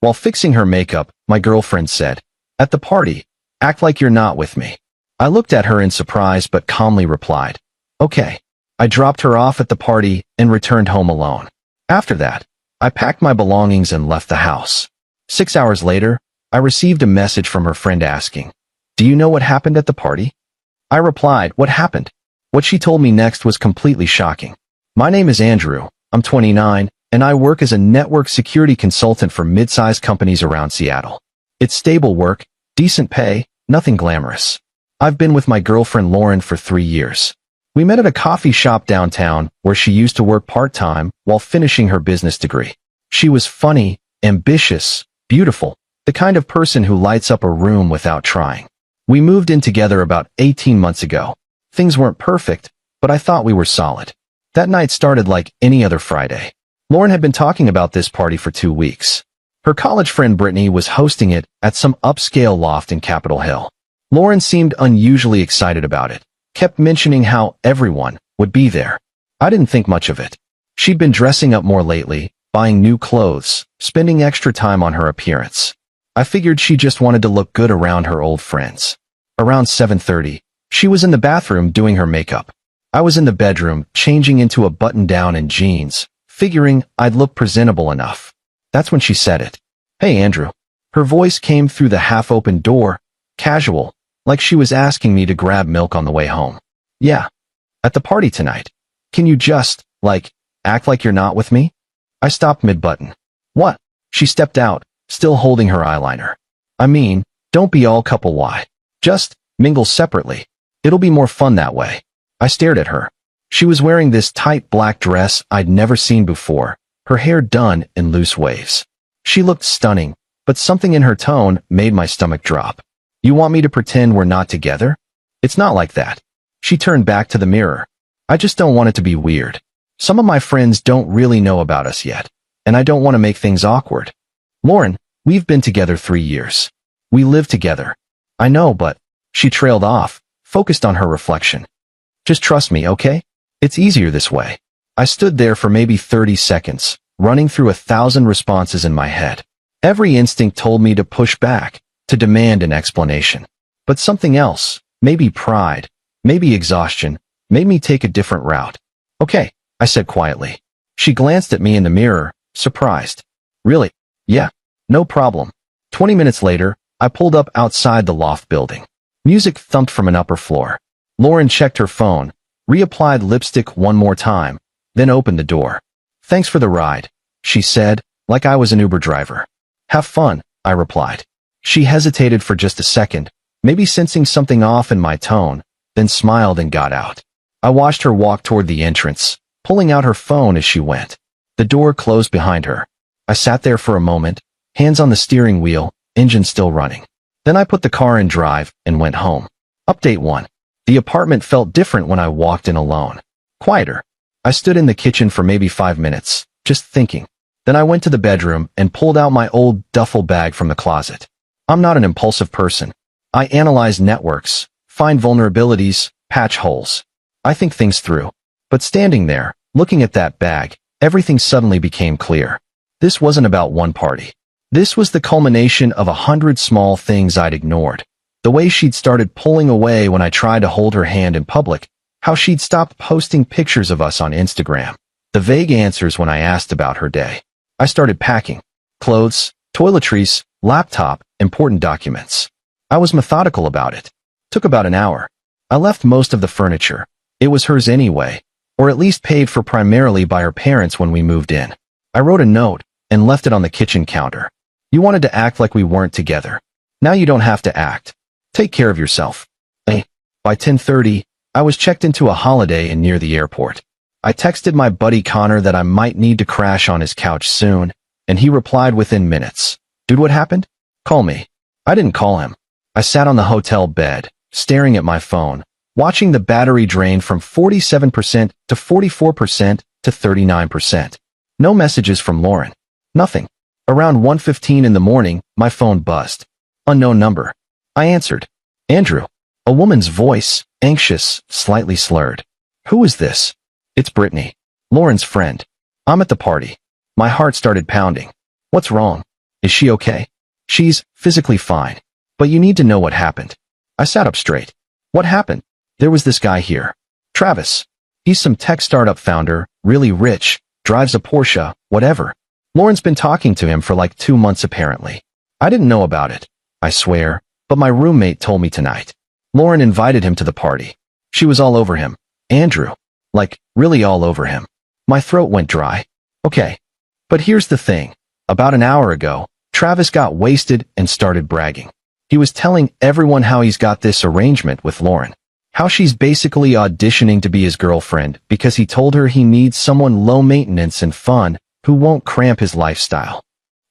While fixing her makeup, my girlfriend said, "At the party, act like you're not with me." I looked at her in surprise but calmly replied, "Okay." I dropped her off at the party and returned home alone. After that, I packed my belongings and left the house. 6 hours later, I received a message from her friend asking, "Do you know what happened at the party?" I replied, "What happened?" What she told me next was completely shocking. "My name is Andrew, I'm 29, and I work as a network security consultant for mid-sized companies around Seattle. It's stable work, decent pay, nothing glamorous. I've been with my girlfriend Lauren for 3 years. We met at a coffee shop downtown where she used to work part-time while finishing her business degree. She was funny, ambitious, beautiful, the kind of person who lights up a room without trying. We moved in together about 18 months ago. Things weren't perfect, but I thought we were solid. That night started like any other Friday. Lauren had been talking about this party for 2 weeks. Her college friend Brittany was hosting it at some upscale loft in Capitol Hill. Lauren seemed unusually excited about it, kept mentioning how everyone would be there. I didn't think much of it. She'd been dressing up more lately, buying new clothes, spending extra time on her appearance. I figured she just wanted to look good around her old friends. Around 7:30, she was in the bathroom doing her makeup. I was in the bedroom, changing into a button-down and jeans, figuring I'd look presentable enough. That's when she said it. "Hey, Andrew." Her voice came through the half-open door, casual, like she was asking me to grab milk on the way home. "Yeah. At the party tonight. Can you just, act like you're not with me?" I stopped mid-button. "What?" She stepped out, still holding her eyeliner. "I mean, don't be all couple Y. Just mingle separately. It'll be more fun that way." I stared at her. She was wearing this tight black dress I'd never seen before, her hair done in loose waves. She looked stunning, but something in her tone made my stomach drop. "You want me to pretend we're not together? It's not like that." She turned back to the mirror. "I just don't want it to be weird. Some of my friends don't really know about us yet, and I don't want to make things awkward. Lauren, we've been together 3 years. We live together." "I know, but..." She trailed off, focused on her reflection. "Just trust me, okay? It's easier this way." I stood there for maybe 30 seconds, running through 1,000 responses in my head. Every instinct told me to push back, to demand an explanation. But something else, maybe pride, maybe exhaustion, made me take a different route. "Okay," I said quietly. She glanced at me in the mirror, surprised. "Really? Yeah, no problem." 20 minutes later, I pulled up outside the loft building. Music thumped from an upper floor. Lauren checked her phone, reapplied lipstick one more time, then opened the door. "Thanks for the ride," she said, like I was an Uber driver. "Have fun," I replied. She hesitated for just a second, maybe sensing something off in my tone, then smiled and got out. I watched her walk toward the entrance, pulling out her phone as she went. The door closed behind her. I sat there for a moment, hands on the steering wheel, engine still running. Then I put the car in drive and went home. Update 1. The apartment felt different when I walked in alone. Quieter. I stood in the kitchen for maybe 5 minutes, just thinking. Then I went to the bedroom and pulled out my old duffel bag from the closet. I'm not an impulsive person. I analyze networks, find vulnerabilities, patch holes. I think things through. But standing there, looking at that bag, everything suddenly became clear. This wasn't about one party. This was the culmination of 100 small things I'd ignored. The way she'd started pulling away when I tried to hold her hand in public, how she'd stopped posting pictures of us on Instagram, the vague answers when I asked about her day. I started packing. Clothes, toiletries, laptop, important documents. I was methodical about it. Took about an hour. I left most of the furniture. It was hers anyway, or at least paid for primarily by her parents when we moved in. I wrote a note and left it on the kitchen counter. "You wanted to act like we weren't together. Now you don't have to act. Take care of yourself." By 10:30, I was checked into a Holiday Inn near the airport. I texted my buddy Connor that I might need to crash on his couch soon, and he replied within minutes. "Dude, what happened? Call me." I didn't call him. I sat on the hotel bed, staring at my phone, watching the battery drain from 47% to 44% to 39%. No messages from Lauren. Nothing. Around 1:15 in the morning, my phone buzzed. Unknown number. I answered. "Andrew." A woman's voice, anxious, slightly slurred. "Who is this?" "It's Brittany. Lauren's friend. I'm at the party." My heart started pounding. "What's wrong?" Is she okay? She's physically fine. But you need to know what happened. I sat up straight. What happened? There was this guy here. Travis. He's some tech startup founder, really rich, drives a Porsche, whatever. Lauren's been talking to him for like 2 months apparently. I didn't know about it, I swear, but my roommate told me tonight. Lauren invited him to the party. She was all over him. Andrew. Like, really all over him. My throat went dry. Okay. But here's the thing. About an hour ago, Travis got wasted and started bragging. He was telling everyone how he's got this arrangement with Lauren. How she's basically auditioning to be his girlfriend because he told her he needs someone low maintenance and fun who won't cramp his lifestyle.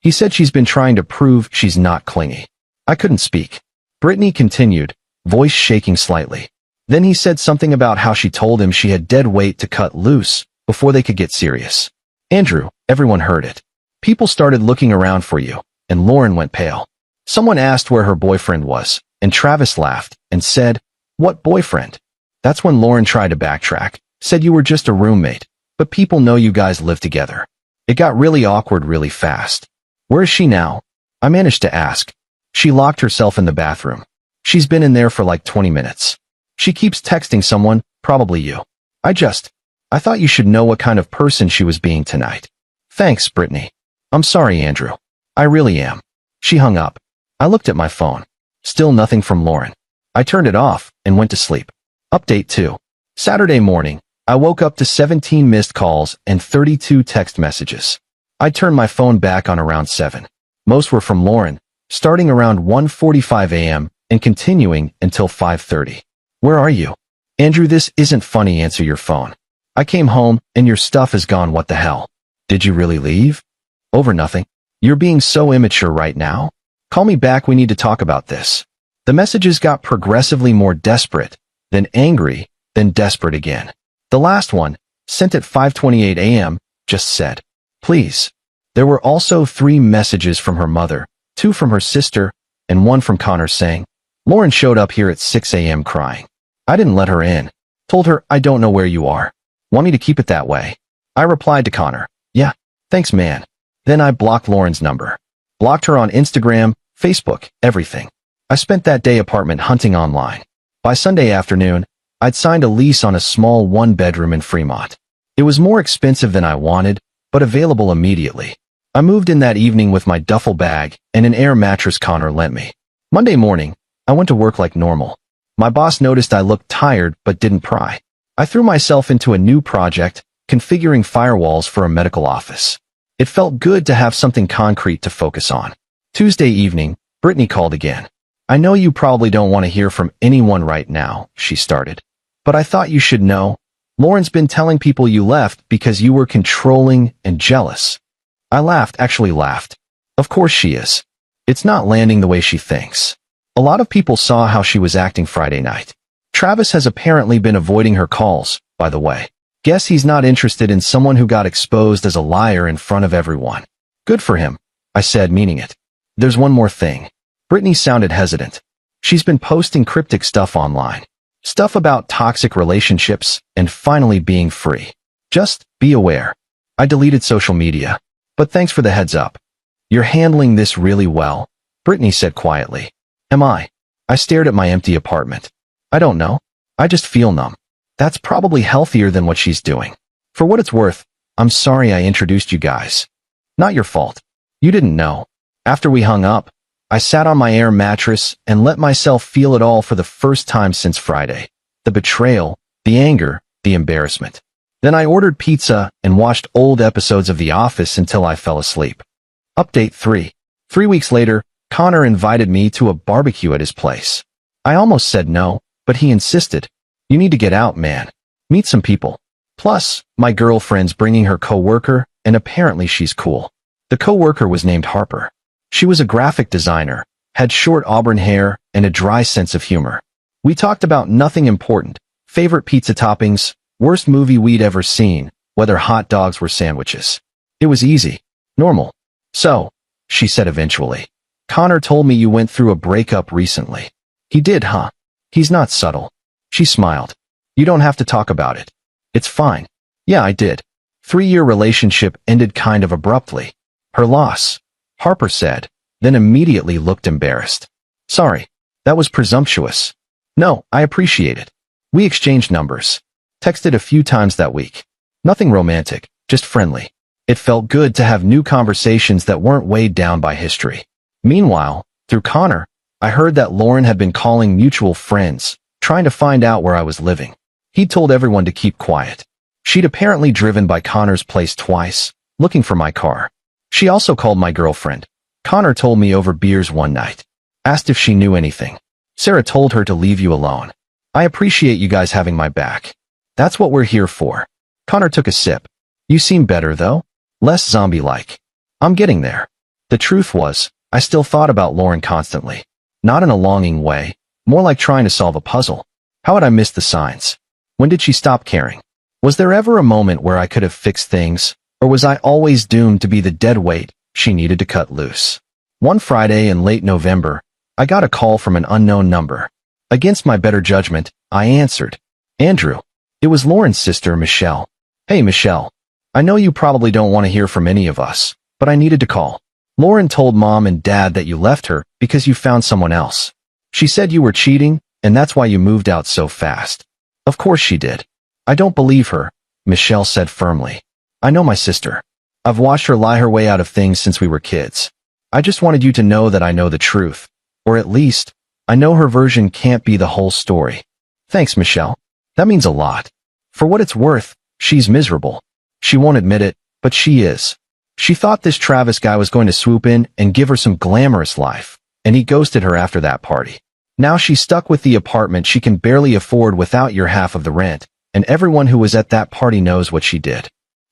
He said she's been trying to prove she's not clingy. I couldn't speak. Brittany continued, voice shaking slightly. Then he said something about how she told him she had dead weight to cut loose before they could get serious. Andrew, everyone heard it. People started looking around for you, and Lauren went pale. Someone asked where her boyfriend was, and Travis laughed and said, "What boyfriend?" That's when Lauren tried to backtrack, said you were just a roommate, but people know you guys live together. It got really awkward really fast. Where is she now? I managed to ask. She locked herself in the bathroom. She's been in there for like 20 minutes. She keeps texting someone, probably you. I thought you should know what kind of person she was being tonight. Thanks, Brittany. I'm sorry, Andrew. I really am. She hung up. I looked at my phone. Still nothing from Lauren. I turned it off and went to sleep. Update 2. Saturday morning, I woke up to 17 missed calls and 32 text messages. I turned my phone back on around 7. Most were from Lauren, starting around 1:45 a.m. and continuing until 5:30. Where are you? Andrew, this isn't funny. Answer your phone. I came home and your stuff is gone. What the hell? Did you really leave? Over nothing. You're being so immature right now. Call me back. We need to talk about this. The messages got progressively more desperate, then angry, then desperate again. The last one, sent at 5:28 a.m., just said, "Please." There were also 3 messages from her mother, 2 from her sister, and 1 from Connor saying, "Lauren showed up here at 6 a.m. crying. I didn't let her in. Told her, I don't know where you are. Want me to keep it that way?" I replied to Connor, "Yeah, thanks man." Then I blocked Lauren's number. Blocked her on Instagram, Facebook, everything. I spent that day apartment hunting online. By Sunday afternoon, I'd signed a lease on a small 1-bedroom in Fremont. It was more expensive than I wanted, but available immediately. I moved in that evening with my duffel bag and an air mattress Connor lent me. Monday morning, I went to work like normal. My boss noticed I looked tired but didn't pry. I threw myself into a new project, configuring firewalls for a medical office. It felt good to have something concrete to focus on. Tuesday evening, Brittany called again. "I know you probably don't want to hear from anyone right now," she started. "But I thought you should know. Lauren's been telling people you left because you were controlling and jealous." I laughed, actually laughed. Of course she is. It's not landing the way she thinks. A lot of people saw how she was acting Friday night. Travis has apparently been avoiding her calls, by the way. Guess he's not interested in someone who got exposed as a liar in front of everyone. Good for him, I said, meaning it. There's one more thing. Brittany sounded hesitant. She's been posting cryptic stuff online. Stuff about toxic relationships and finally being free. Just be aware. I deleted social media. But thanks for the heads up. You're handling this really well, Brittany said quietly. Am I? I stared at my empty apartment. I don't know. I just feel numb. That's probably healthier than what she's doing. For what it's worth, I'm sorry I introduced you guys. Not your fault. You didn't know. After we hung up, I sat on my air mattress and let myself feel it all for the first time since Friday. The betrayal, the anger, the embarrassment. Then I ordered pizza and watched old episodes of The Office until I fell asleep. Update 3. 3 weeks later, Connor invited me to a barbecue at his place. I almost said no, but he insisted. You need to get out, man. Meet some people. Plus, my girlfriend's bringing her coworker, and apparently she's cool. The coworker was named Harper. She was a graphic designer, had short auburn hair, and a dry sense of humor. We talked about nothing important, favorite pizza toppings, worst movie we'd ever seen, whether hot dogs were sandwiches. It was easy. Normal. So, she said eventually. Connor told me you went through a breakup recently. He did, huh? He's not subtle. She smiled. You don't have to talk about it. It's fine. Yeah, I did. 3-year relationship ended kind of abruptly. Her loss. Harper said, then immediately looked embarrassed. Sorry, that was presumptuous. No, I appreciate it. We exchanged numbers. Texted a few times that week. Nothing romantic, just friendly. It felt good to have new conversations that weren't weighed down by history. Meanwhile, through Connor, I heard that Lauren had been calling mutual friends, trying to find out where I was living. He'd told everyone to keep quiet. She'd apparently driven by Connor's place twice, looking for my car. She also called my girlfriend. Connor told me over beers one night. Asked if she knew anything. Sarah told her to leave you alone. I appreciate you guys having my back. That's what we're here for. Connor took a sip. You seem better, though. Less zombie-like. I'm getting there. The truth was, I still thought about Lauren constantly. Not in a longing way, more like trying to solve a puzzle. How had I missed the signs? When did she stop caring? Was there ever a moment where I could have fixed things, or was I always doomed to be the dead weight she needed to cut loose? One Friday in late November, I got a call from an unknown number. Against my better judgment, I answered. Andrew. It was Lauren's sister, Michelle. Hey, Michelle. I know you probably don't want to hear from any of us, but I needed to call. Lauren told Mom and Dad that you left her because you found someone else. She said you were cheating, and that's why you moved out so fast. Of course she did. I don't believe her, Michelle said firmly. I know my sister. I've watched her lie her way out of things since we were kids. I just wanted you to know that I know the truth. Or at least, I know her version can't be the whole story. Thanks, Michelle. That means a lot. For what it's worth, she's miserable. She won't admit it, but she is. She thought this Travis guy was going to swoop in and give her some glamorous life, and he ghosted her after that party. Now she's stuck with the apartment she can barely afford without your half of the rent, and everyone who was at that party knows what she did.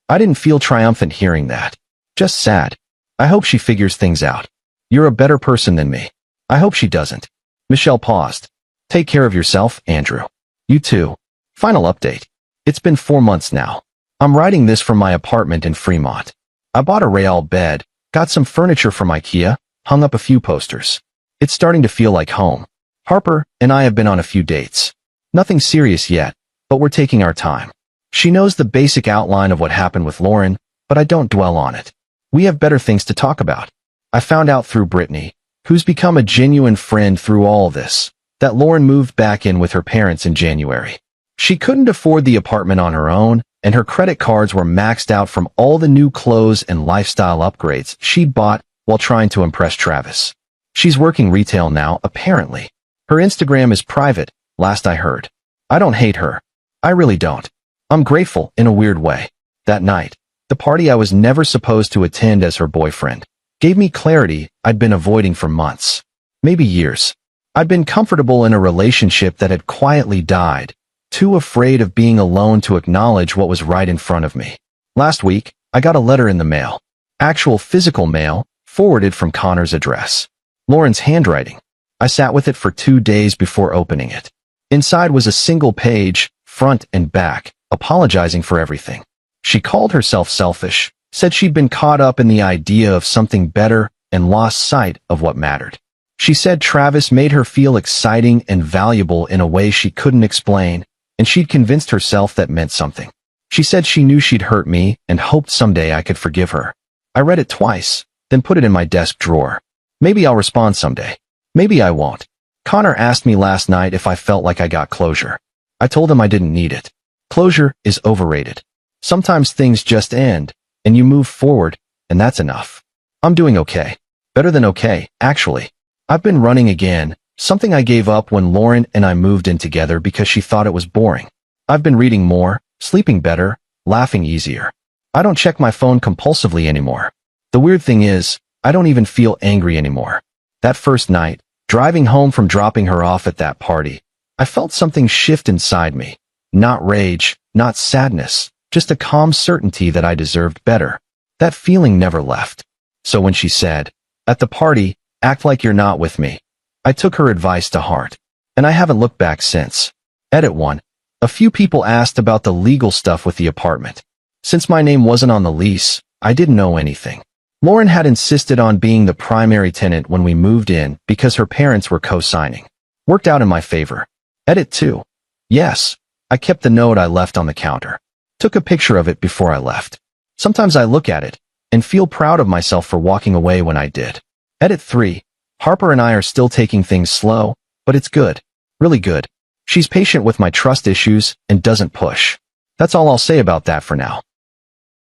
I didn't feel triumphant hearing that. Just sad. I hope she figures things out. You're a better person than me. I hope she doesn't. Michelle paused. Take care of yourself, Andrew. You too. Final update. It's been 4 months now. I'm writing this from my apartment in Fremont. I bought a Real bed, got some furniture from IKEA, hung up a few posters. It's starting to feel like home. Harper and I have been on a few dates. Nothing serious yet, but we're taking our time. She knows the basic outline of what happened with Lauren, but I don't dwell on it. We have better things to talk about. I found out through Brittany, who's become a genuine friend through all this, that Lauren moved back in with her parents in January. She couldn't afford the apartment on her own, and her credit cards were maxed out from all the new clothes and lifestyle upgrades she'd bought while trying to impress Travis. She's working retail now, apparently. Her Instagram is private, last I heard. I don't hate her. I really don't. I'm grateful in a weird way. That night, the party I was never supposed to attend as her boyfriend, gave me clarity I'd been avoiding for months, maybe years. I'd been comfortable in a relationship that had quietly died, too afraid of being alone to acknowledge what was right in front of me. Last week, I got a letter in the mail. Actual physical mail, forwarded from Connor's address. Lauren's handwriting. I sat with it for 2 days before opening it. Inside was a single page, front and back, apologizing for everything. She called herself selfish, said she'd been caught up in the idea of something better and lost sight of what mattered. She said Travis made her feel exciting and valuable in a way she couldn't explain, and she'd convinced herself that meant something. She said she knew she'd hurt me and hoped someday I could forgive her. I read it twice, then put it in my desk drawer. Maybe I'll respond someday. Maybe I won't. Connor asked me last night if I felt like I got closure. I told him I didn't need it. Closure is overrated. Sometimes things just end, and you move forward, and that's enough. I'm doing okay. Better than okay, actually. I've been running again, something I gave up when Lauren and I moved in together because she thought it was boring. I've been reading more, sleeping better, laughing easier. I don't check my phone compulsively anymore. The weird thing is, I don't even feel angry anymore. That first night, driving home from dropping her off at that party, I felt something shift inside me. Not rage, not sadness, just a calm certainty that I deserved better. That feeling never left. So when she said, at the party, act like you're not with me, I took her advice to heart. And I haven't looked back since. Edit 1. A few people asked about the legal stuff with the apartment. Since my name wasn't on the lease, I didn't know anything. Lauren had insisted on being the primary tenant when we moved in because her parents were co-signing. Worked out in my favor. Edit 2. Yes, I kept the note I left on the counter. Took a picture of it before I left. Sometimes I look at it, and feel proud of myself for walking away when I did. Edit 3. Harper and I are still taking things slow, but it's good. Really good. She's patient with my trust issues and doesn't push. That's all I'll say about that for now.